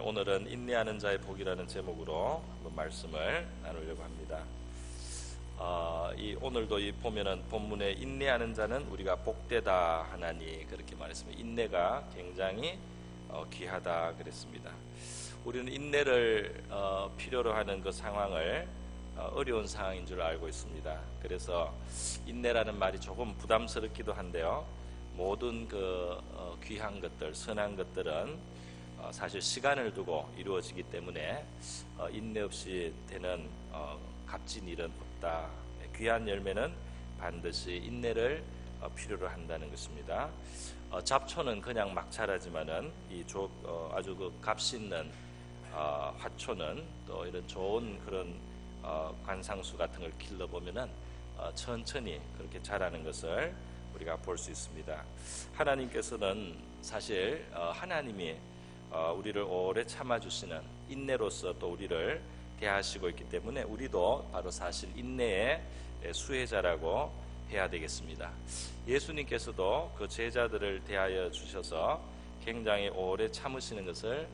오늘은 인내하는 자의 복이라는 제목으로 한번 말씀을 나누려고 합니다. 오늘도 보면은 본문에 인내하는 자는 우리가 복되다 하나니 그렇게 말했습니다. 인내가 굉장히 귀하다 그랬습니다. 우리는 인내를 필요로 하는 그 상황을 어려운 상황인 줄 알고 있습니다. 그래서 인내라는 말이 조금 부담스럽기도 한데요. 모든 귀한 것들, 선한 것들은 사실 시간을 두고 이루어지기 때문에 인내 없이 되는 값진 일은 없다. 귀한 열매는 반드시 인내를 필요로 한다는 것입니다. 잡초는 그냥 막 자라지만은 아주 값 있는 화초는 또 이런 좋은 그런 관상수 같은 걸 길러 보면은 천천히 그렇게 자라는 것을 우리가 볼 수 있습니다. 하나님께서는 사실 하나님이 우리를 오래 참아주시는 인내로서 또 우리를 대하시고 있기 때문에 우리도 바로 사실 인내의 수혜자라고 해야 되겠습니다. 예수님께서도 그 제자들을 대하여 주셔서 굉장히 오래 참으시는 것을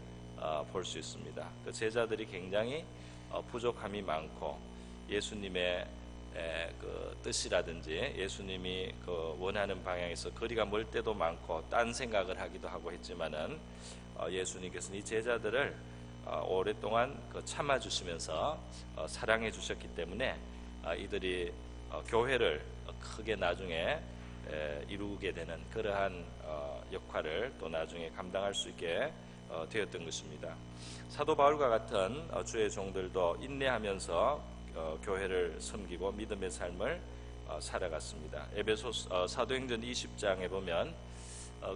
볼 수 있습니다. 그 제자들이 굉장히 부족함이 많고 예수님의 그 뜻이라든지 예수님이 그 원하는 방향에서 거리가 멀 때도 많고 딴 생각을 하기도 하고 했지만은 예수님께서는 이 제자들을 오랫동안 참아주시면서 사랑해 주셨기 때문에 이들이 교회를 크게 나중에 이루게 되는 그러한 역할을 또 나중에 감당할 수 있게 되었던 것입니다. 사도 바울과 같은 주의 종들도 인내하면서 교회를 섬기고 믿음의 삶을 살아갔습니다. 사도행전 20장에 보면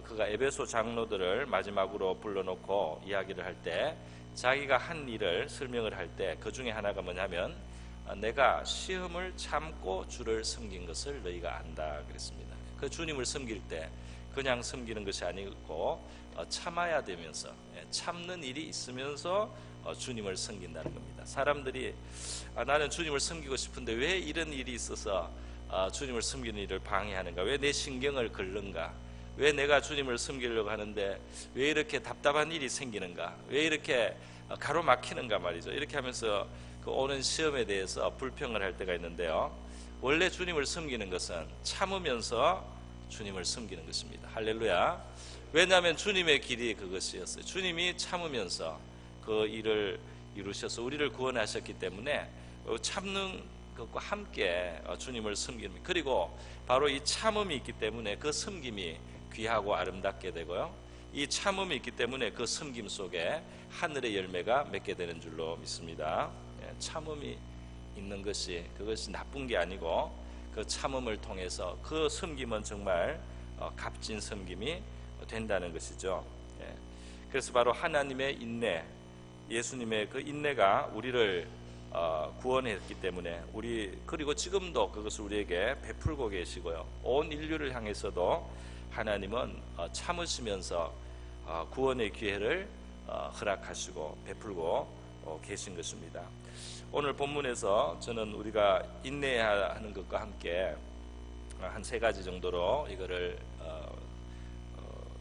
그가 에베소 장로들을 마지막으로 불러놓고 이야기를 할 때 자기가 한 일을 설명을 할 때 그 중에 하나가 뭐냐면 내가 시험을 참고 주를 섬긴 것을 너희가 안다 그랬습니다. 그 주님을 섬길 때 그냥 섬기는 것이 아니고 참아야 되면서 참는 일이 있으면서 주님을 섬긴다는 겁니다. 사람들이 나는 주님을 섬기고 싶은데 왜 이런 일이 있어서 주님을 섬기는 일을 방해하는가, 왜 내 신경을 긁는가, 왜 내가 주님을 섬기려고 하는데 왜 이렇게 답답한 일이 생기는가, 왜 이렇게 가로막히는가 말이죠. 이렇게 하면서 그 오는 시험에 대해서 불평을 할 때가 있는데요. 원래 주님을 섬기는 것은 참으면서 주님을 섬기는 것입니다. 할렐루야. 왜냐하면 주님의 길이 그것이었어요. 주님이 참으면서 그 일을 이루셔서 우리를 구원하셨기 때문에 참는 것과 함께 주님을 섬깁니다. 그리고 바로 이 참음이 있기 때문에 그 섬김이 귀하고 아름답게 되고요. 이 참음이 있기 때문에 그 섬김 속에 하늘의 열매가 맺게 되는 줄로 믿습니다. 참음이 있는 그것이 나쁜 게 아니고 그 참음을 통해서 그 섬김은 정말 값진 섬김이 된다는 것이죠. 그래서 바로 하나님의 인내, 예수님의 그 인내가 우리를 구원했기 때문에 그리고 지금도 그것을 우리에게 베풀고 계시고요. 온 인류를 향해서도 하나님은 참으시면서 구원의 기회를 허락하시고 베풀고 계신 것입니다. 오늘 본문에서 저는 우리가 인내해야 하는 것과 함께 한 3가지 정도로 이거를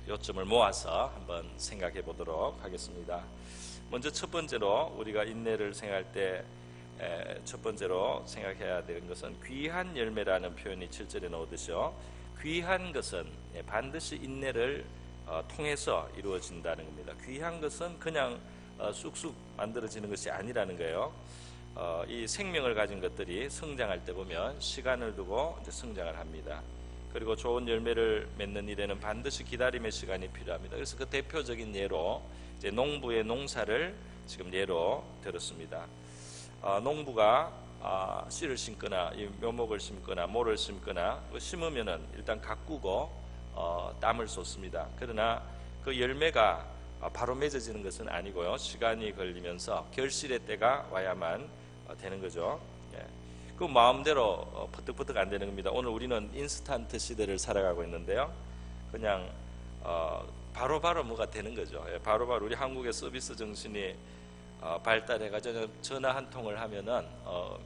요점을 모아서 한번 생각해 보도록 하겠습니다. 먼저 첫 번째로 우리가 인내를 생각할 때 첫 번째로 생각해야 되는 것은 귀한 열매라는 표현이 7절에 나오듯이요. 귀한 것은 반드시 인내를 통해서 이루어진다는 겁니다. 귀한 것은 그냥 쑥쑥 만들어지는 것이 아니라는 거예요. 이 생명을 가진 것들이 성장할 때 보면 시간을 두고 이제 성장을 합니다. 그리고 좋은 열매를 맺는 일에는 반드시 기다림의 시간이 필요합니다. 그래서 그 대표적인 예로 이제 농부의 농사를 지금 예로 들었습니다. 농부가 씨를 심거나 이 묘목을 심거나 모를 심거나 심으면은 일단 가꾸고 땀을 쏟습니다. 그러나 그 열매가 바로 맺어지는 것은 아니고요. 시간이 걸리면서 결실의 때가 와야만 되는 거죠. 그 마음대로 퍼뜩퍼뜩 안 되는 겁니다. 오늘 우리는 인스턴트 시대를 살아가고 있는데요. 그냥 바로바로 뭐가 되는 거죠. 바로바로 우리 한국의 서비스 정신이 발달해가지고 전화 한 통을 하면은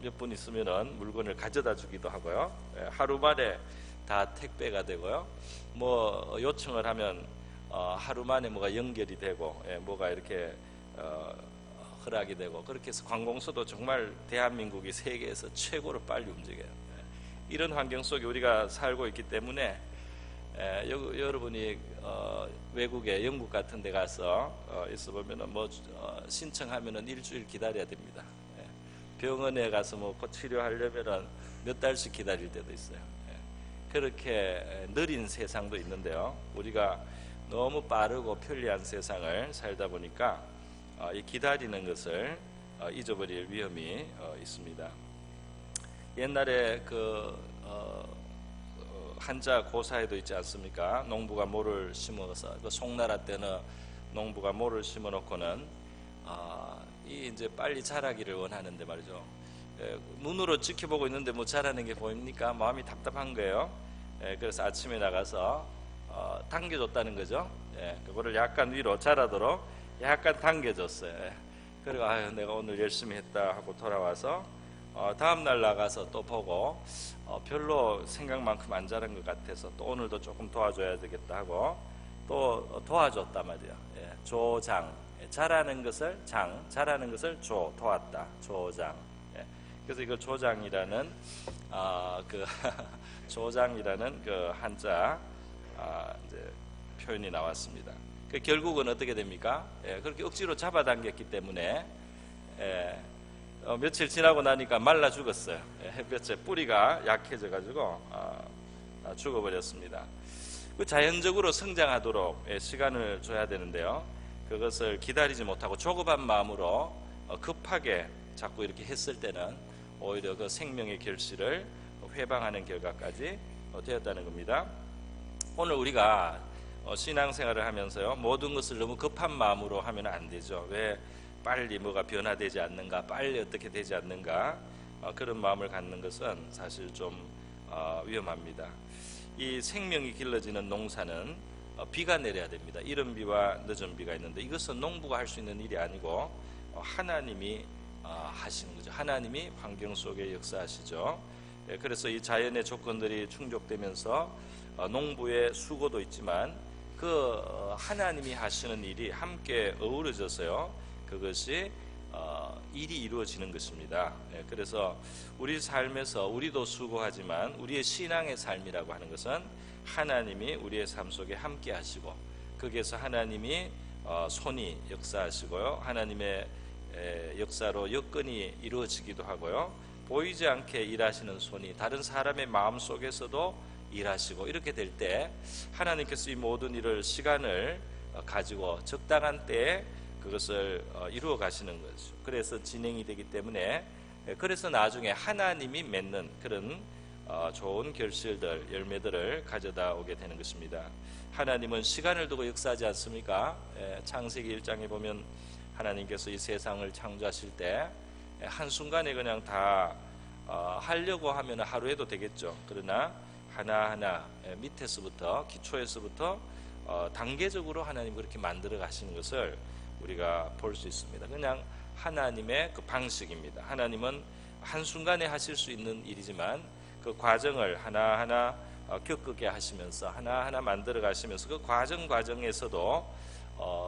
몇 분 있으면은 물건을 가져다 주기도 하고요. 하루 만에 다 택배가 되고요. 뭐 요청을 하면 하루 만에 뭐가 연결이 되고 뭐가 이렇게 허락이 되고, 그렇게 해서 관공서도 정말 대한민국이 세계에서 최고로 빨리 움직여요. 이런 환경 속에 우리가 살고 있기 때문에 여러분이 외국에 영국 같은 데 가서 있어 보면은 신청하면은 일주일 기다려야 됩니다. 병원에 가서 치료하려면은 몇 달씩 기다릴 때도 있어요. 그렇게 느린 세상도 있는데요, 우리가 너무 빠르고 편리한 세상을 살다 보니까 이 기다리는 것을 잊어버릴 위험이 있습니다. 옛날에 한자 고사에도 있지 않습니까? 농부가 모를 심어서, 송나라 때는 농부가 모를 심어놓고는 이제 빨리 자라기를 원하는데 말이죠. 눈으로 지켜보고 있는데 자라는 게 보입니까? 마음이 답답한 거예요. 그래서 아침에 나가서 당겨줬다는 거죠. 그거를 약간 위로 자라도록 약간 당겨줬어요. 그리고 내가 오늘 열심히 했다 하고 돌아와서 다음날 나가서 또 보고 별로 생각만큼 안 자란 것 같아서 또 오늘도 조금 도와줘야 되겠다 하고 또 도와줬단 말이에요. 조장, 자라는 것을 자라는 것을 도왔다, 조장. 그래서 이걸 조장이라는 조장이라는 한자 이제 표현이 나왔습니다. 결국은 어떻게 됩니까? 그렇게 억지로 잡아당겼기 때문에 며칠 지나고 나니까 말라 죽었어요. 햇볕에 뿌리가 약해져 가지고 죽어버렸습니다. 자연적으로 성장하도록 시간을 줘야 되는데요, 그것을 기다리지 못하고 조급한 마음으로 급하게 자꾸 이렇게 했을 때는 오히려 그 생명의 결실을 회방하는 결과까지 되었다는 겁니다. 오늘 우리가 신앙생활을 하면서요, 모든 것을 너무 급한 마음으로 하면 안 되죠. 왜 빨리 뭐가 변화되지 않는가, 빨리 어떻게 되지 않는가, 그런 마음을 갖는 것은 사실 좀 위험합니다. 이 생명이 길러지는 농사는 비가 내려야 됩니다. 이른 비와 늦은 비가 있는데 이것은 농부가 할 수 있는 일이 아니고 하나님이 하시는 거죠. 하나님이 환경 속에 역사하시죠. 그래서 이 자연의 조건들이 충족되면서 농부의 수고도 있지만 그 하나님이 하시는 일이 함께 어우러져서요, 그것이 일이 이루어지는 것입니다. 그래서 우리 삶에서 우리도 수고하지만 우리의 신앙의 삶이라고 하는 것은 하나님이 우리의 삶 속에 함께 하시고, 거기에서 하나님이 손이 역사하시고요, 하나님의 역사로 여건이 이루어지기도 하고요, 보이지 않게 일하시는 손이 다른 사람의 마음 속에서도 일하시고, 이렇게 될 때 하나님께서 이 모든 일을 시간을 가지고 적당한 때에 그것을 이루어 가시는 거죠. 그래서 진행이 되기 때문에, 그래서 나중에 하나님이 맺는 그런 좋은 결실들, 열매들을 가져다 오게 되는 것입니다. 하나님은 시간을 두고 역사하지 않습니까? 창세기 1장에 보면 하나님께서 이 세상을 창조하실 때 한순간에 그냥 다 하려고 하면 하루에도 되겠죠. 그러나 하나하나 밑에서부터, 기초에서부터 단계적으로 하나님 그렇게 만들어 가시는 것을 우리가 볼 수 있습니다. 그냥 하나님의 그 방식입니다. 하나님은 한순간에 하실 수 있는 일이지만 그 과정을 하나하나 겪게 하시면서 하나하나 만들어 가시면서 그 과정에서도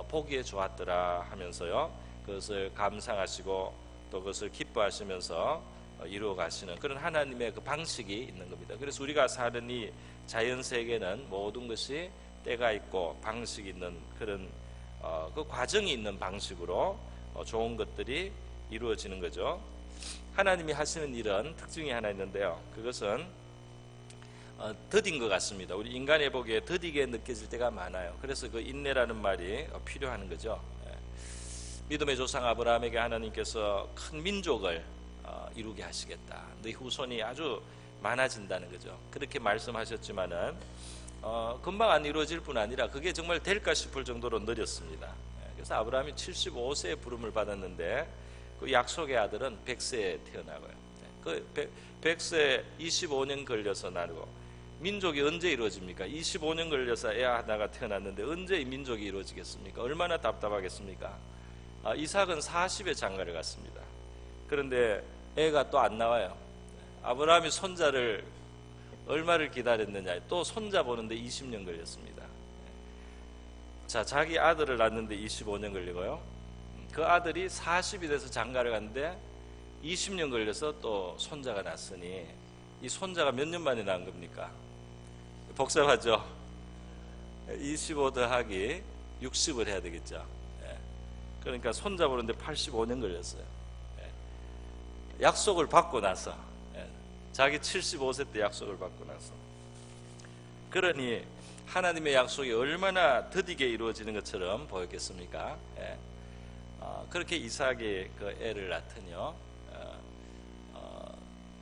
보기에 좋았더라 하면서요, 그것을 감상하시고 또 그것을 기뻐하시면서 이루어 가시는 그런 하나님의 그 방식이 있는 겁니다. 그래서 우리가 사는 이 자연 세계는 모든 것이 때가 있고 방식이 있는 그런 그 과정이 있는 방식으로 좋은 것들이 이루어지는 거죠. 하나님이 하시는 일은 특징이 하나 있는데요, 그것은 더딘 것 같습니다. 우리 인간의 보기에 더디게 느껴질 때가 많아요. 그래서 그 인내라는 말이 필요한 거죠. 믿음의 조상 아브라함에게 하나님께서 큰 민족을 이루게 하시겠다, 네 후손이 아주 많아진다는 거죠. 그렇게 말씀하셨지만은 금방 안 이루어질 뿐 아니라 그게 정말 될까 싶을 정도로 느렸습니다. 그래서 아브라함이 75세에 부름을 받았는데 그 약속의 아들은 100세에 태어나고요. 그 100세 25년 걸려서 나고, 민족이 언제 이루어집니까? 25년 걸려서 애 하나가 태어났는데 언제 이 민족이 이루어지겠습니까? 얼마나 답답하겠습니까? 이삭은 40에 장가를 갔습니다. 그런데 애가 또 안 나와요. 아브라함이 손자를 얼마를 기다렸느냐, 또 손자 보는데 20년 걸렸습니다. 자, 자기 아들을 낳는데 25년 걸리고요, 그 아들이 40이 돼서 장가를 갔는데 20년 걸려서 또 손자가 났으니 이 손자가 몇 년 만에 낳은 겁니까? 복잡하죠? 25 더하기 60을 해야 되겠죠. 그러니까 손자 보는데 85년 걸렸어요. 약속을 받고 나서, 자기 75세 때 약속을 받고 나서. 그러니 하나님의 약속이 얼마나 더디게 이루어지는 것처럼 보였겠습니까? 그렇게 이삭이 그 애를 낳더니요,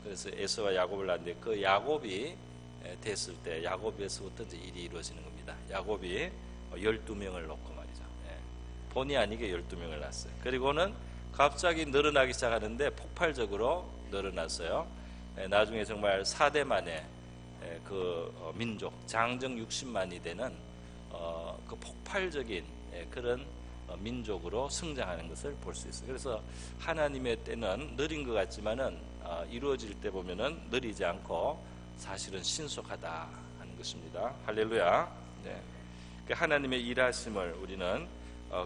그래서 에서와 야곱을 낳는데 그 야곱이 됐을 때 야곱에서부터 이제 일이 이루어지는 겁니다. 야곱이 12명을 놓고 말이죠. 본의 아니게 12명을 낳았어요. 그리고는 갑자기 늘어나기 시작하는데 폭발적으로 늘어났어요. 나중에 정말 4대 만에 그 민족 장정 60만이 되는 그 폭발적인 그런 민족으로 성장하는 것을 볼 수 있어요. 그래서 하나님의 때는 느린 것 같지만은 이루어질 때 보면은 느리지 않고 사실은 신속하다 하는 것입니다. 할렐루야. 하나님의 일하심을 우리는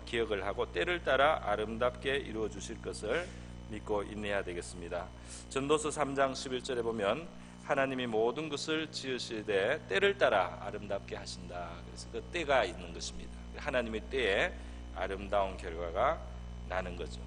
기억을 하고 때를 따라 아름답게 이루어 주실 것을 믿고 인내해야 되겠습니다. 전도서 3장 11절에 보면 하나님이 모든 것을 지으시되 때를 따라 아름답게 하신다. 그래서 그 때가 있는 것입니다. 하나님의 때에 아름다운 결과가 나는 거죠.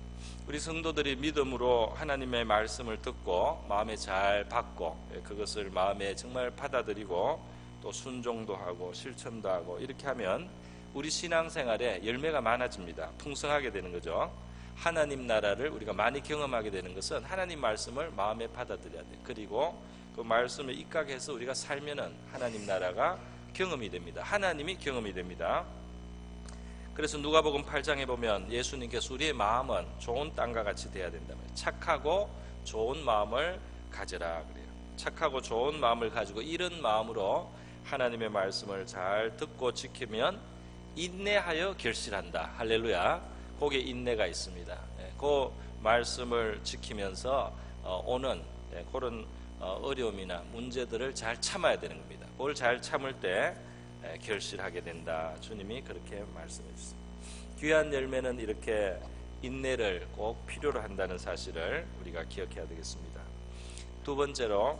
우리 성도들이 믿음으로 하나님의 말씀을 듣고 마음에 잘 받고 그것을 마음에 정말 받아들이고 또 순종도 하고 실천도 하고 이렇게 하면 우리 신앙생활에 열매가 많아집니다. 풍성하게 되는 거죠. 하나님 나라를 우리가 많이 경험하게 되는 것은 하나님 말씀을 마음에 받아들여야 돼요. 그리고 그 말씀에 입각해서 우리가 살면은 하나님 나라가 경험이 됩니다. 하나님이 경험이 됩니다. 그래서 누가복음 8장에 보면 예수님께서 우리의 마음은 좋은 땅과 같이 돼야 된다면 착하고 좋은 마음을 가져라 그래요. 착하고 좋은 마음을 가지고 이런 마음으로 하나님의 말씀을 잘 듣고 지키면 인내하여 결실한다. 할렐루야. 거기에 인내가 있습니다. 그 말씀을 지키면서 오는 그런 어려움이나 문제들을 잘 참아야 되는 겁니다. 그걸 잘 참을 때 결실하게 된다. 주님이 그렇게 말씀해 주세요. 귀한 열매는 이렇게 인내를 꼭 필요로 한다는 사실을 우리가 기억해야 되겠습니다. 두 번째로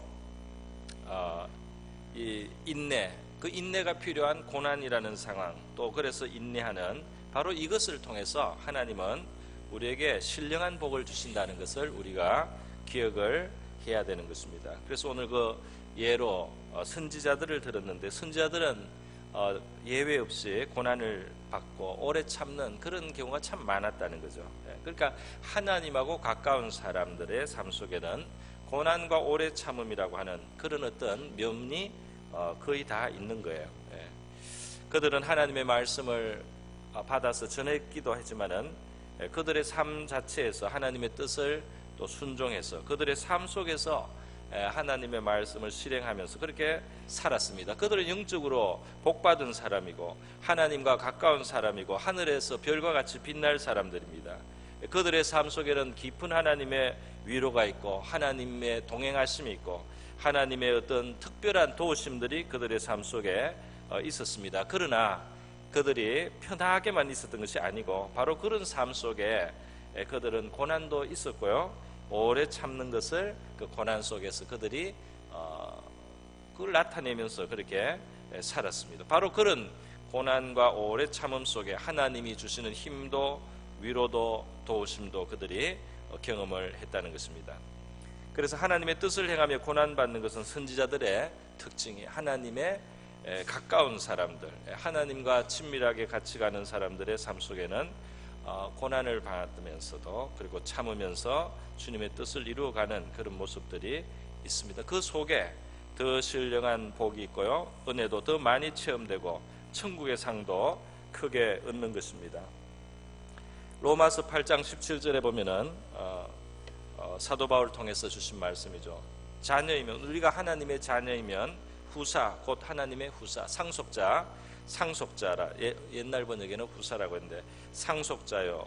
이 인내, 그 인내가 필요한 고난이라는 상황, 또 그래서 인내하는 바로 이것을 통해서 하나님은 우리에게 신령한 복을 주신다는 것을 우리가 기억을 해야 되는 것입니다. 그래서 오늘 그 예로 선지자들을 들었는데 선지자들은 예외 없이 고난을 받고 오래 참는 그런 경우가 참 많았다는 거죠. 그러니까 하나님하고 가까운 사람들의 삶 속에는 고난과 오래 참음이라고 하는 그런 어떤 면이 거의 다 있는 거예요. 그들은 하나님의 말씀을 받아서 전했기도 하지만은 그들의 삶 자체에서 하나님의 뜻을 또 순종해서 그들의 삶 속에서 하나님의 말씀을 실행하면서 그렇게 살았습니다. 그들은 영적으로 복받은 사람이고 하나님과 가까운 사람이고 하늘에서 별과 같이 빛날 사람들입니다. 그들의 삶 속에는 깊은 하나님의 위로가 있고 하나님의 동행하심이 있고 하나님의 어떤 특별한 도우심들이 그들의 삶 속에 있었습니다. 그러나 그들이 편하게만 있었던 것이 아니고 바로 그런 삶 속에 그들은 고난도 있었고요. 오래 참는 것을 그 고난 속에서 그들이 그걸 나타내면서 그렇게 살았습니다. 바로 그런 고난과 오래 참음 속에 하나님이 주시는 힘도 위로도 도우심도 그들이 경험을 했다는 것입니다. 그래서 하나님의 뜻을 행하며 고난받는 것은 선지자들의 특징이 하나님의 가까운 사람들, 하나님과 친밀하게 같이 가는 사람들의 삶 속에는 고난을 받으면서도 그리고 참으면서 주님의 뜻을 이루어가는 그런 모습들이 있습니다. 그 속에 더 신령한 복이 있고요, 은혜도 더 많이 체험되고 천국의 상도 크게 얻는 것입니다. 로마서 8장 17절에 보면은 사도 바울을 통해서 주신 말씀이죠. 자녀이면 우리가 하나님의 자녀이면 후사 곧 하나님의 후사 상속자라 옛날 번역에는 후사라고 했는데 상속자요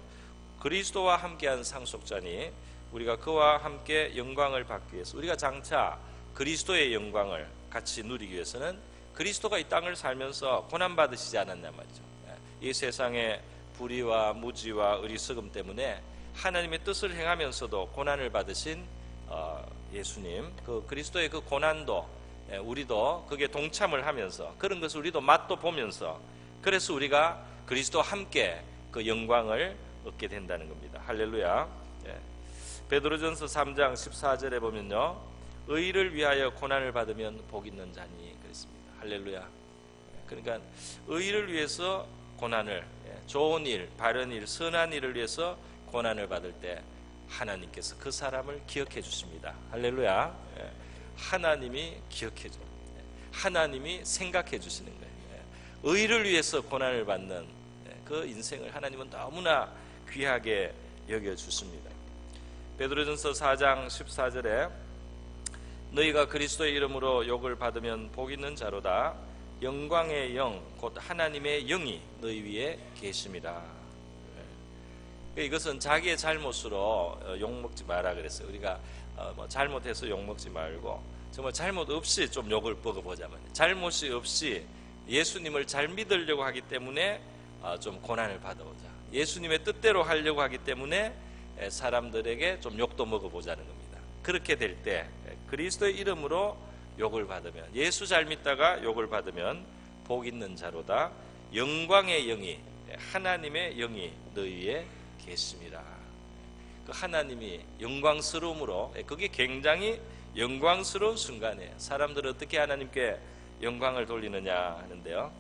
그리스도와 함께한 상속자니 우리가 그와 함께 영광을 받기 위해서 우리가 장차 그리스도의 영광을 같이 누리기 위해서는 그리스도가 이 땅을 살면서 고난받으시지 않았냐 말이죠. 이 세상에 불의와 무지와 어리석음 때문에 하나님의 뜻을 행하면서도 고난을 받으신 예수님, 그 그리스도의 그 고난도 우리도 거기에 동참을 하면서 그런 것을 우리도 맛도 보면서, 그래서 우리가 그리스도와 함께 그 영광을 얻게 된다는 겁니다. 할렐루야. 베드로전서 3장 14절에 보면요, 의를 위하여 고난을 받으면 복 있는 자니 그랬습니다. 할렐루야. 그러니까 의를 위해서 고난을, 좋은 일, 바른 일, 선한 일을 위해서 고난을 받을 때 하나님께서 그 사람을 기억해 주십니다. 할렐루야. 하나님이 기억해 줘요. 하나님이 생각해 주시는 거예요. 의를 위해서 고난을 받는 그 인생을 하나님은 너무나 귀하게 여겨 주십니다. 베드로전서 4장 14절에 너희가 그리스도의 이름으로 욕을 받으면 복 있는 자로다. 영광의 영 곧 하나님의 영이 너희 위에 계심이라. 이것은 자기의 잘못으로 욕먹지 마라 그랬어요. 우리가 뭐 잘못해서 욕먹지 말고 정말 잘못 없이 좀 욕을 먹어보자면, 잘못이 없이 예수님을 잘 믿으려고 하기 때문에 좀 고난을 받아보자. 예수님의 뜻대로 하려고 하기 때문에 사람들에게 좀 욕도 먹어보자는 겁니다. 그렇게 될 때 그리스도의 이름으로 욕을 받으면, 예수 잘 믿다가 욕을 받으면 복 있는 자로다. 영광의 영이, 하나님의 영이 너희 위에 계십니다. 그 하나님이 영광스러움으로, 그게 굉장히 영광스러운 순간이에요. 사람들은 어떻게 하나님께 영광을 돌리느냐 하는데요,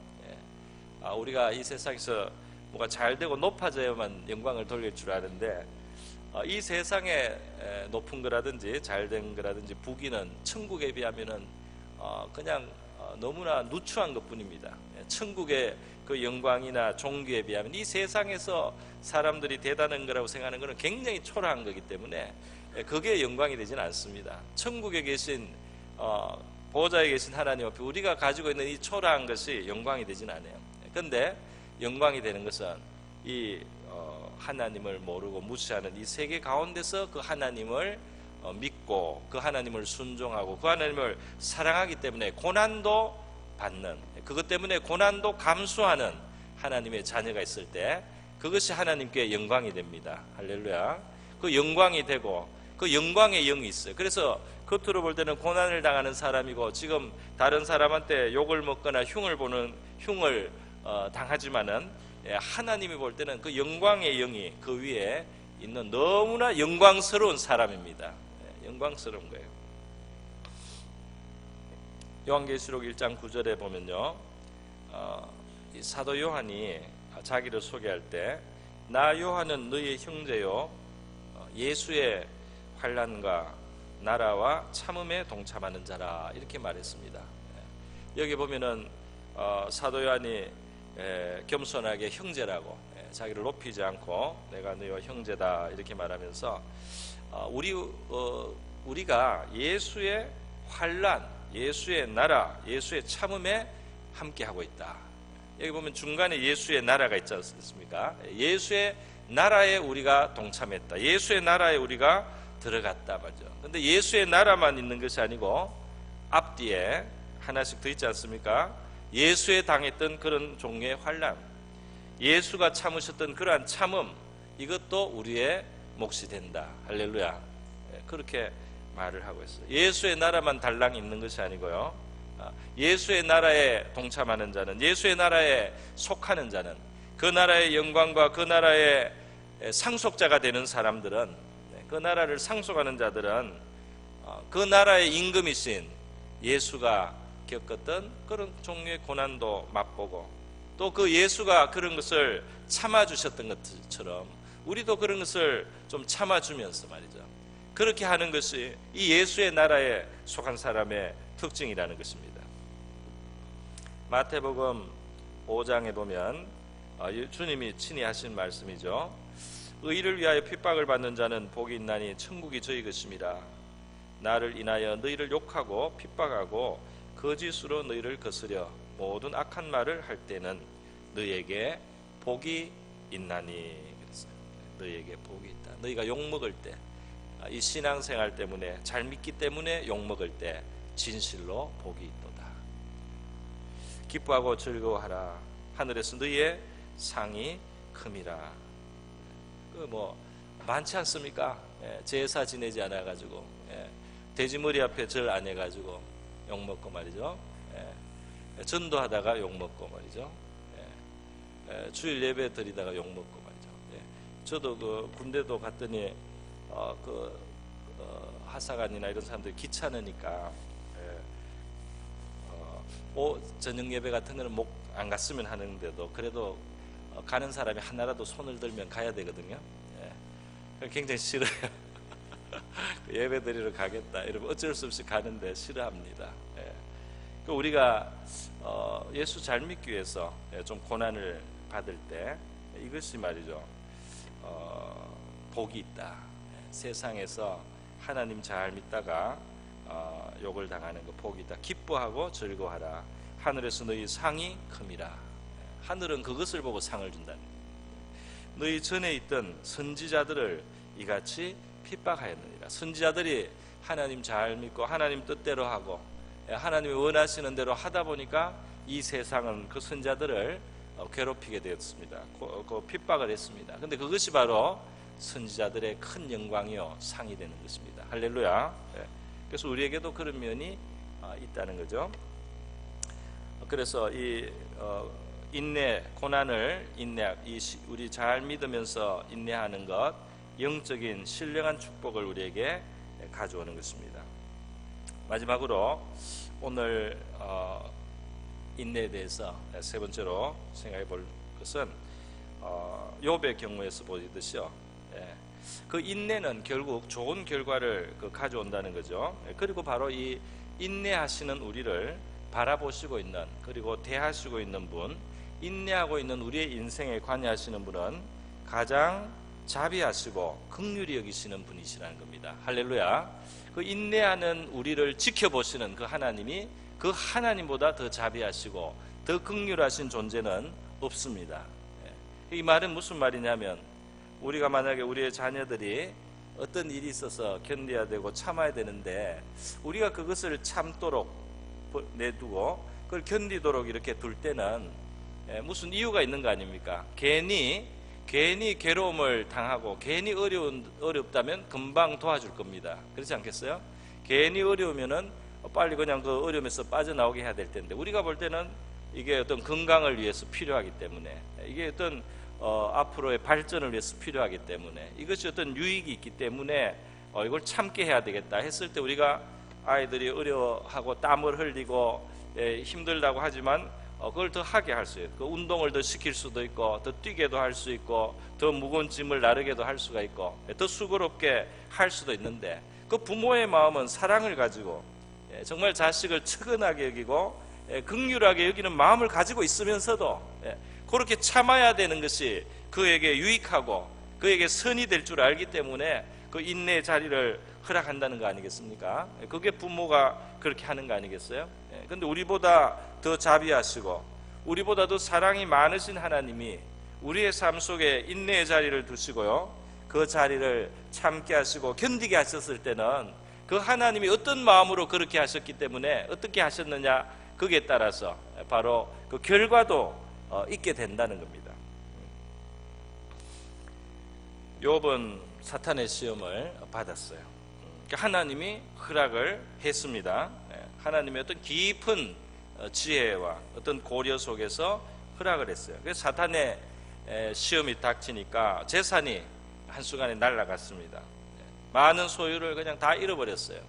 우리가 이 세상에서 뭐가 잘 되고 높아져야만 영광을 돌릴 줄 아는데, 이 세상에 높은 거라든지 잘된 거라든지 부귀는 천국에 비하면은 그냥 너무나 누추한 것뿐입니다. 천국의 그 영광이나 종교에 비하면 이 세상에서 사람들이 대단한 거라고 생각하는 것은 굉장히 초라한 거기 때문에 그게 영광이 되지는 않습니다. 천국에 계신 보좌에 계신 하나님 앞에 우리가 가지고 있는 이 초라한 것이 영광이 되지는 않아요. 그런데 영광이 되는 것은 이 하나님을 모르고 무시하는 이 세계 가운데서 그 하나님을 믿고 그 하나님을 순종하고 그 하나님을 사랑하기 때문에 고난도 받는, 그것 때문에 고난도 감수하는 하나님의 자녀가 있을 때 그것이 하나님께 영광이 됩니다. 할렐루야. 그 영광이 되고 그 영광의 영이 있어요. 그래서 겉으로 볼 때는 고난을 당하는 사람이고 지금 다른 사람한테 욕을 먹거나 흉을 당하지만은 하나님이 볼 때는 그 영광의 영이 그 위에 있는 너무나 영광스러운 사람입니다. 영광스러운 거예요. 요한계시록 1장 9절에 보면요, 이 사도 요한이 자기를 소개할 때 나 요한은 너희의 형제요 예수의 환난과 나라와 참음에 동참하는 자라 이렇게 말했습니다. 여기 보면은 사도 요한이 겸손하게 형제라고 자기를 높이지 않고 내가 너희와 형제다 이렇게 말하면서 우리가 예수의 환난, 예수의 나라, 예수의 참음에 함께하고 있다. 여기 보면 중간에 예수의 나라가 있지 않습니까? 예수의 나라에 우리가 동참했다. 예수의 나라에 우리가 들어갔다 말이죠. 그런데 예수의 나라만 있는 것이 아니고 앞뒤에 하나씩 더 있지 않습니까? 예수에 당했던 그런 종류의 환난, 예수가 참으셨던 그러한 참음, 이것도 우리의 몫이 된다. 할렐루야. 그렇게 말을 하고 있어요. 예수의 나라만 달랑 있는 것이 아니고요, 예수의 나라에 동참하는 자는, 예수의 나라에 속하는 자는, 그 나라의 영광과 그 나라의 상속자가 되는 사람들은, 그 나라를 상속하는 자들은 그 나라의 임금이신 예수가 겪었던 그런 종류의 고난도 맛보고 또 그 예수가 그런 것을 참아주셨던 것처럼 우리도 그런 것을 좀 참아주면서 말이죠, 그렇게 하는 것이 이 예수의 나라에 속한 사람의 특징이라는 것입니다. 마태복음 5장에 보면 주님이 친히 하신 말씀이죠. 의를 위하여 핍박을 받는 자는 복이 있나니 천국이 저희 것임이라. 나를 인하여 너희를 욕하고 핍박하고 거짓으로 너희를 거스려 모든 악한 말을 할 때는 너희에게 복이 있나니. 그랬어요. 너희에게 복이 있다. 너희가 욕먹을 때, 이 신앙생활 때문에 잘 믿기 때문에 욕먹을 때 진실로 복이 있도다. 기뻐하고 즐거워하라. 하늘에서 너희의 상이 큼이라. 그 뭐 많지 않습니까? 제사 지내지 않아 가지고 돼지 머리 앞에 절 안 해 가지고 욕 먹고 말이죠. 전도하다가 욕 먹고 말이죠. 주일 예배 드리다가 욕 먹고 말이죠. 저도 그 군대도 갔더니 하사관이나 이런 사람들이 귀찮으니까 저녁 예배 같은 거는 목 안 갔으면 하는데도 그래도 가는 사람이 하나라도 손을 들면 가야 되거든요. 굉장히 싫어요. 예배 드리러 가겠다 이러면 어쩔 수 없이 가는데 싫어합니다. 우리가 예수 잘 믿기 위해서 좀 고난을 받을 때 이것이 말이죠, 복이 있다. 세상에서 하나님 잘 믿다가 욕을 당하는 거 복이 있다. 기뻐하고 즐거워하라. 하늘에서 너희 상이 큼이라. 하늘은 그것을 보고 상을 준다는 거예요. 너희 전에 있던 선지자들을 이같이 핍박하였느니라. 선지자들이 하나님 잘 믿고 하나님 뜻대로 하고 하나님이 원하시는 대로 하다 보니까 이 세상은 그 선지자들을 괴롭히게 되었습니다. 그 핍박을 했습니다. 그런데 그것이 바로 선지자들의 큰 영광이요 상이 되는 것입니다. 할렐루야. 그래서 우리에게도 그런 면이 있다는 거죠. 그래서 이 인내, 고난을 우리 잘 믿으면서 인내하는 것, 영적인 신령한 축복을 우리에게 가져오는 것입니다. 마지막으로 오늘 인내에 대해서 세 번째로 생각해 볼 것은 욥의 경우에서 보듯이요, 그 인내는 결국 좋은 결과를 가져온다는 거죠. 그리고 바로 이 인내하시는 우리를 바라보시고 있는, 그리고 대하시고 있는 분, 인내하고 있는 우리의 인생에 관여하시는 분은 가장 자비하시고 긍휼히 여기시는 분이시라는 겁니다. 할렐루야. 그 인내하는 우리를 지켜보시는 그 하나님이 그 하나님보다 더 자비하시고 더 긍휼하신 존재는 없습니다. 이 말은 무슨 말이냐면, 우리가 만약에 우리의 자녀들이 어떤 일이 있어서 견뎌야 되고 참아야 되는데 우리가 그것을 참도록 내두고 그걸 견디도록 이렇게 둘 때는 무슨 이유가 있는 거 아닙니까? 괜히 괴로움을 당하고 괜히 어렵다면 금방 도와줄 겁니다. 그렇지 않겠어요? 괜히 어려우면은 빨리 그냥 그 어려움에서 빠져나오게 해야 될 텐데, 우리가 볼 때는 이게 어떤 건강을 위해서 필요하기 때문에, 이게 어떤 앞으로의 발전을 위해서 필요하기 때문에, 이것이 어떤 유익이 있기 때문에 이걸 참게 해야 되겠다 했을 때 우리가 아이들이 어려워하고 땀을 흘리고 힘들다고 하지만 그걸 더 하게 할 수 있고, 그 운동을 더 시킬 수도 있고, 더 뛰게도 할 수 있고, 더 무거운 짐을 나르게도 할 수가 있고, 더 수고롭게 할 수도 있는데, 그 부모의 마음은 사랑을 가지고 정말 자식을 측은하게 여기고 긍휼하게 여기는 마음을 가지고 있으면서도 그렇게 참아야 되는 것이 그에게 유익하고 그에게 선이 될 줄 알기 때문에 그 인내의 자리를 허락한다는 거 아니겠습니까? 그게 부모가 그렇게 하는 거 아니겠어요? 그런데 우리보다 더 자비하시고 우리보다 더 사랑이 많으신 하나님이 우리의 삶 속에 인내의 자리를 두시고요, 그 자리를 참게 하시고 견디게 하셨을 때는 그 하나님이 어떤 마음으로 그렇게 하셨기 때문에 어떻게 하셨느냐, 거기에 따라서 바로 그 결과도 있게 된다는 겁니다. 욥은 사탄의 시험을 받았어요. 하나님이 허락을 했습니다. 하나님의 어떤 깊은 지혜와 어떤 고려 속에서 허락을 했어요. 그래서 사탄의 시험이 닥치니까 재산이 한순간에 날아갔습니다. 많은 소유를 그냥 다 잃어버렸어요.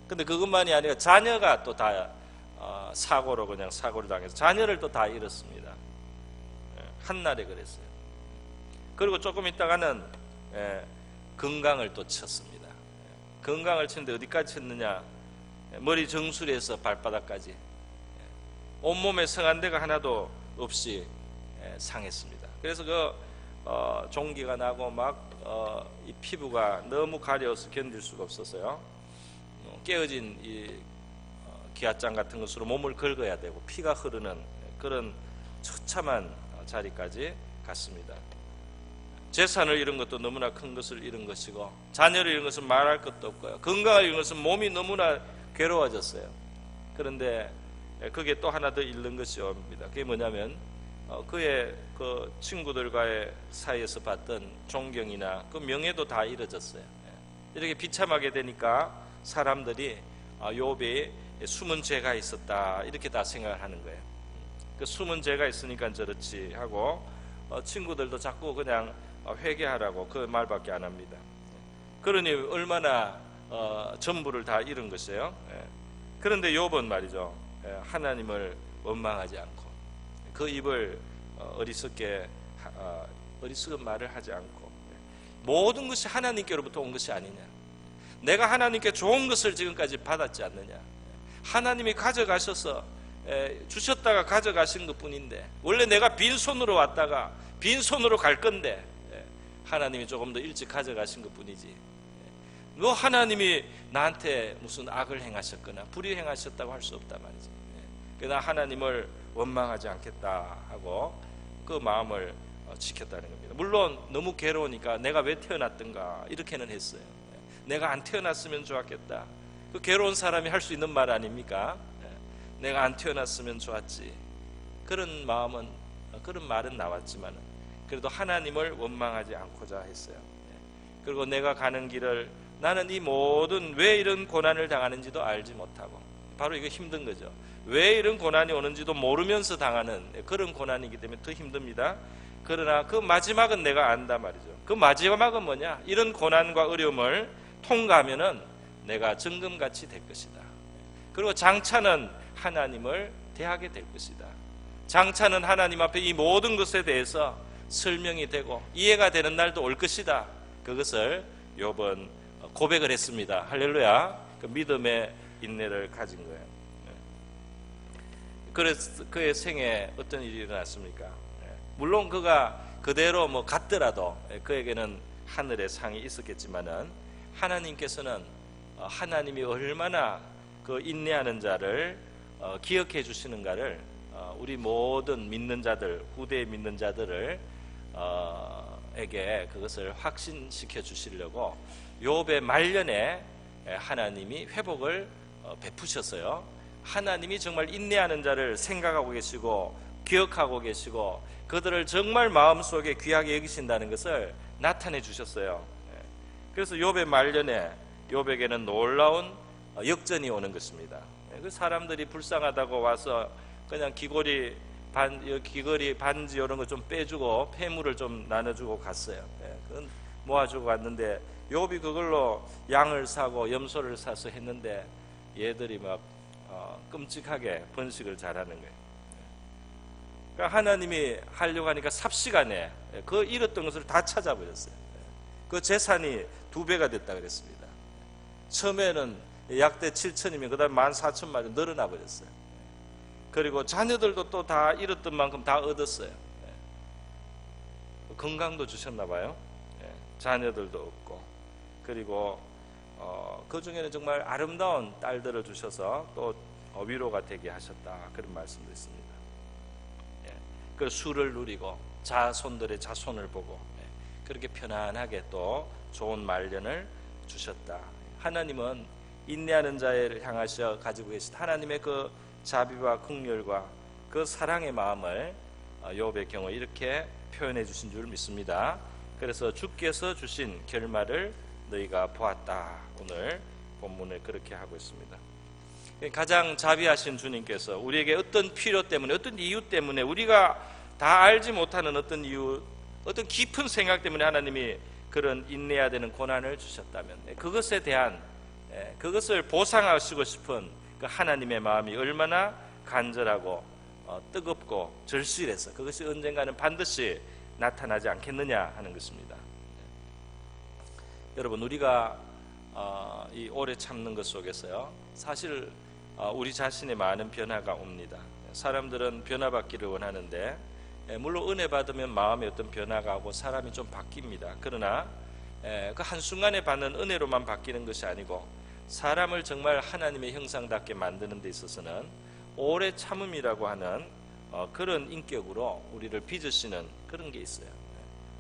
근데 그것만이 아니라 자녀가 또 다 사고로 그냥 사고를 당해서 자녀를 또 다 잃었습니다. 한날에 그랬어요. 그리고 조금 있다가는 건강을 또 쳤습니다. 건강을 쳤는데 어디까지 쳤느냐, 머리 정수리에서 발바닥까지 온몸에 상한 데가 하나도 없이 상했습니다. 그래서 종기가 나고 막 이 피부가 너무 가려워서 견딜 수가 없어서요, 깨어진 이 기아장 같은 것으로 몸을 긁어야 되고 피가 흐르는 그런 처참한 자리까지 갔습니다. 재산을 잃은 것도 너무나 큰 것을 잃은 것이고, 자녀를 잃은 것은 말할 것도 없고요, 건강을 잃은 것은 몸이 너무나 괴로워졌어요. 그런데 그게 또 하나 더 잃는 것이 옵니다. 그게 뭐냐면 그의 그 친구들과의 사이에서 받던 존경이나 그 명예도 다 잃어졌어요. 이렇게 비참하게 되니까 사람들이 욥이 숨은 죄가 있었다 이렇게 다 생각을 하는 거예요. 그 숨은 죄가 있으니까 저렇지 하고 친구들도 자꾸 그냥 회개하라고 그 말밖에 안 합니다. 그러니 얼마나 전부를 다 잃은 것이에요. 그런데 욥은 말이죠, 하나님을 원망하지 않고 그 입을 어리석은 말을 하지 않고, 모든 것이 하나님께로부터 온 것이 아니냐, 내가 하나님께 좋은 것을 지금까지 받았지 않느냐, 하나님이 가져가셔서 주셨다가 가져가신 것뿐인데 원래 내가 빈손으로 왔다가 빈손으로 갈 건데 하나님이 조금 더 일찍 가져가신 것뿐이지, 너 하나님이 나한테 무슨 악을 행하셨거나 불의 행하셨다고 할 수 없단 말이죠. 그러나 하나님을 원망하지 않겠다 하고 그 마음을 지켰다는 겁니다. 물론 너무 괴로우니까 내가 왜 태어났던가 이렇게는 했어요. 내가 안 태어났으면 좋았겠다. 그 괴로운 사람이 할 수 있는 말 아닙니까? 내가 안 태어났으면 좋았지. 그런 말은 나왔지만 그래도 하나님을 원망하지 않고자 했어요. 그리고 내가 가는 길을, 나는 이 모든 왜 이런 고난을 당하는지도 알지 못하고, 바로 이거 힘든 거죠. 왜 이런 고난이 오는지도 모르면서 당하는 그런 고난이기 때문에 더 힘듭니다. 그러나 그 마지막은 내가 안다 말이죠. 그 마지막은 뭐냐, 이런 고난과 어려움을 통과하면은 내가 정금같이 될 것이다. 그리고 장차는 하나님을 대하게 될 것이다. 장차는 하나님 앞에 이 모든 것에 대해서 설명이 되고 이해가 되는 날도 올 것이다. 그것을 욥은 고백을 했습니다. 할렐루야. 그 믿음의 인내를 가진 거예요. 그래서 그의 생에 어떤 일이 일어났습니까? 물론 그가 그대로 갔더라도 그에게는 하늘의 상이 있었겠지만은, 하나님께서는 하나님이 얼마나 그 인내하는 자를 기억해 주시는가를 우리 모든 믿는 자들, 후대에 믿는 자들을 에게 그것을 확신시켜 주시려고 욥의 말년에 하나님이 회복을 베푸셨어요. 하나님이 정말 인내하는 자를 생각하고 계시고 기억하고 계시고 그들을 정말 마음속에 귀하게 여기신다는 것을 나타내 주셨어요. 그래서 욥의 말년에 욥에게는 놀라운 역전이 오는 것입니다. 그 사람들이 불쌍하다고 와서 그냥 귀걸이 반지 이런 거 좀 빼주고 폐물을 좀 나눠주고 갔어요. 그건 모아주고 갔는데 욥이 그걸로 양을 사고 염소를 사서 했는데 얘들이 막 끔찍하게 번식을 잘하는 거예요. 그러니까 하나님이 하려고 하니까 삽시간에 그 잃었던 것을 다 찾아버렸어요. 그 재산이 2배가 됐다 그랬습니다. 처음에는 약대 7천이면 그 다음에 14,000마리 늘어나 버렸어요. 그리고 자녀들도 또 다 잃었던 만큼 다 얻었어요. 건강도 주셨나 봐요. 자녀들도 얻고, 그리고 그 중에는 정말 아름다운 딸들을 주셔서 또 위로가 되게 하셨다, 그런 말씀도 있습니다. 그 수를 누리고 자손들의 자손을 보고 그렇게 편안하게 또 좋은 말년을 주셨다. 하나님은 인내하는 자를 향하셔 가지고 계신 하나님의 그 자비와 긍휼과 그 사랑의 마음을 욥의 경우 이렇게 표현해 주신 줄 믿습니다. 그래서 주께서 주신 결말을 너희가 보았다. 오늘 본문을 그렇게 하고 있습니다. 가장 자비하신 주님께서 우리에게 어떤 필요 때문에, 어떤 이유 때문에, 우리가 다 알지 못하는 어떤 이유, 어떤 깊은 생각 때문에 하나님이 그런 인내해야 되는 고난을 주셨다면 그것에 대한, 그것을 보상하시고 싶은 그 하나님의 마음이 얼마나 간절하고 뜨겁고 절실해서 그것이 언젠가는 반드시 나타나지 않겠느냐 하는 것입니다. 여러분, 우리가 이 오래 참는 것 속에서요, 사실 우리 자신의 많은 변화가 옵니다. 사람들은 변화받기를 원하는데, 물론 은혜 받으면 마음의 어떤 변화가 오고 사람이 좀 바뀝니다. 그러나 그 한순간에 받는 은혜로만 바뀌는 것이 아니고 사람을 정말 하나님의 형상답게 만드는 데 있어서는 오래 참음이라고 하는 그런 인격으로 우리를 빚으시는 그런 게 있어요.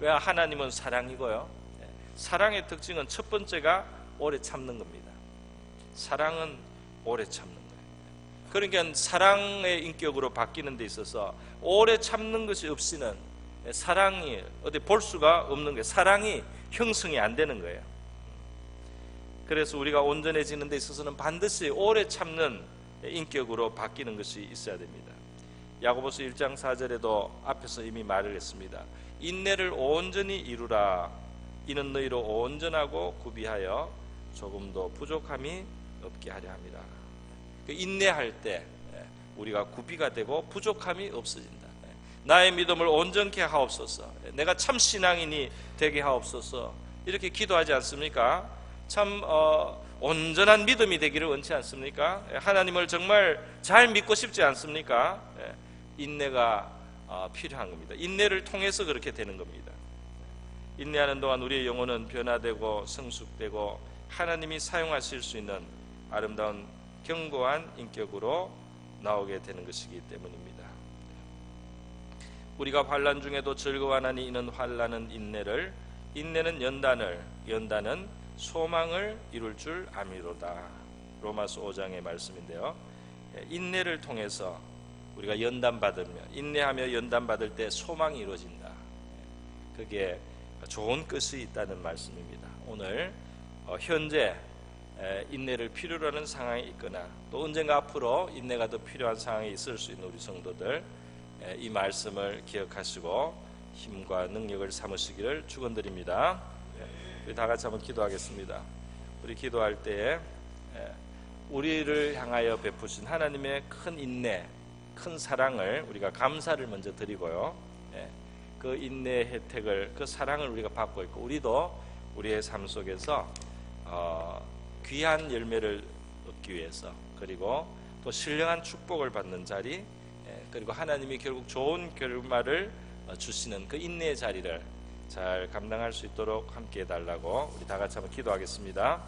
왜? 하나님은 사랑이고요, 사랑의 특징은 첫 번째가 오래 참는 겁니다. 사랑은 오래 참는 거예요. 그러니까 사랑의 인격으로 바뀌는 데 있어서 오래 참는 것이 없이는 사랑이 어디 볼 수가 없는 거예요. 사랑이 형성이 안 되는 거예요. 그래서 우리가 온전해지는 데 있어서는 반드시 오래 참는 인격으로 바뀌는 것이 있어야 됩니다. 야고보서 1장 4절에도 앞에서 이미 말을 했습니다. 인내를 온전히 이루라. 이는 너희로 온전하고 구비하여 조금도 부족함이 없게 하려 함이라. 인내할 때 우리가 구비가 되고 부족함이 없어진다. 나의 믿음을 온전케 하옵소서. 내가 참 신앙인이 되게 하옵소서. 이렇게 기도하지 않습니까? 참 온전한 믿음이 되기를 원치 않습니까? 하나님을 정말 잘 믿고 싶지 않습니까? 인내가 필요한 겁니다. 인내를 통해서 그렇게 되는 겁니다. 인내하는 동안 우리의 영혼은 변화되고 성숙되고 하나님이 사용하실 수 있는 아름다운 견고한 인격으로 나오게 되는 것이기 때문입니다. 우리가 환난 중에도 즐거워하나니 이는 환난은 인내를, 인내는 연단은 소망을 이룰 줄 아미로다. 로마서 5장의 말씀인데요. 인내를 통해서 우리가 연단받으며, 인내하며 연단받을 때 소망이 이루어진다. 그게 좋은 끝이 있다는 말씀입니다. 오늘 현재 인내를 필요로 하는 상황이 있거나 또 언젠가 앞으로 인내가 더 필요한 상황이 있을 수 있는 우리 성도들, 이 말씀을 기억하시고 힘과 능력을 삼으시기를 축원드립니다. 우리 다 같이 한번 기도하겠습니다. 우리 기도할 때에 우리를 향하여 베푸신 하나님의 큰 인내, 큰 사랑을 우리가 감사를 먼저 드리고요. 그 인내의 혜택을, 그 사랑을 우리가 받고 있고, 우리도 우리의 삶 속에서 귀한 열매를 얻기 위해서, 그리고 또 신령한 축복을 받는 자리, 그리고 하나님이 결국 좋은 결말을 주시는 그 인내의 자리를 잘 감당할 수 있도록 함께 해달라고 우리 다 같이 한번 기도하겠습니다.